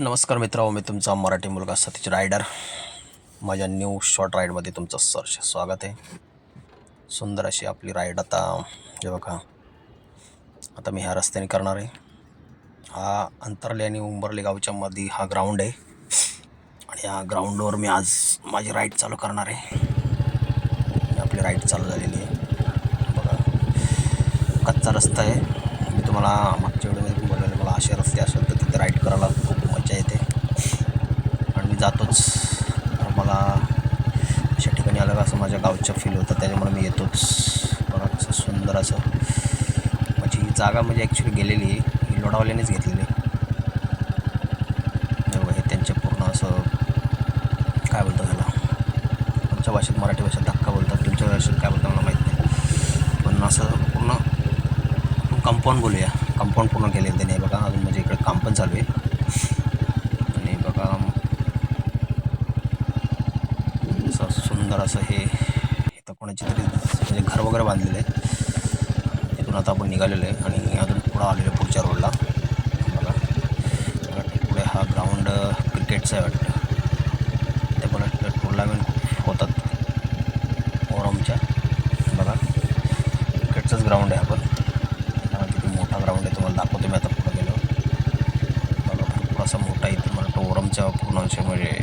नमस्कार मित्रांनो, मी तुमचा मराठी मुलगा सतीश रायडर. माझ्या न्यू शॉर्ट राईडमध्ये तुमचं सहर्ष स्वागत आहे. सुंदर अशी आपली राईड आता हे बघा. आता मी ह्या रस्त्याने करणार आहे. हा अंतरले आणि उंबरले गावच्या मध्ये हा ग्राउंड आहे आणि या ग्राउंडवर मी आज माझी राईड चालू करणार आहे. आपली राईड चालू झालेली आहे बघा. कच्चा रस्ता आहे. मी तुम्हाला मागच्या व्हिडिओमध्ये बोललेलं, मला असे रस्ते असेल तर तिथे राईड करायला खूप मजा येते आणि मी जातोच. तर मला अशा ठिकाणी आलं का असं माझ्या गावचं फील होतं, त्याच्यामुळे मी येतोच. बघा कसं सुंदर असं. माझी ही जागा म्हणजे ॲक्च्युली गेलेली ही लोणावल्यानेच घेतलेली. हे त्यांचे पूर्ण असं काय बोलतात त्याला, आमच्या भाषेत मराठी भाषेत धक्का बोलतात, तुमच्या भाषेत काय बोलतात मला माहीत नाही, पण असं पूर्ण कंपाऊंड बोलूया. कंपाऊंड पूर्ण केलेलं त्याने बघा. अजून म्हणजे इकडे काम पण चालू आहे आणि बघा असं सुंदर असं हे इथं कोणाची तरी म्हणजे घर वगैरे बांधलेलं आहे. तिथून आता आपण निघालेलो आहे आणि अजून पुढं आलेलो पुढच्या रोडला बघा. पुढे हा ग्राउंड क्रिकेटचा आहे वाटतं. ते पण टुर्नामेंट होतात ओरमच्या बघा. क्रिकेटचंच ग्राउंड आहे. आपण किती मोठा ग्राउंड आहे तुम्हाला दाखवतो मी आता पुढं गेलो बघा. भरपूर असा मोठा इथं मला वाटतं ओरमच्या पूर्ण म्हणजे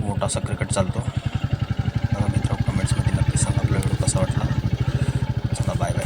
मोठा असा क्रिकेट चालतो बघा. मित्र कमेंट्समध्ये नक्की सांगा आपला व्हिडिओ कसा वाटला. चला बाय बाय.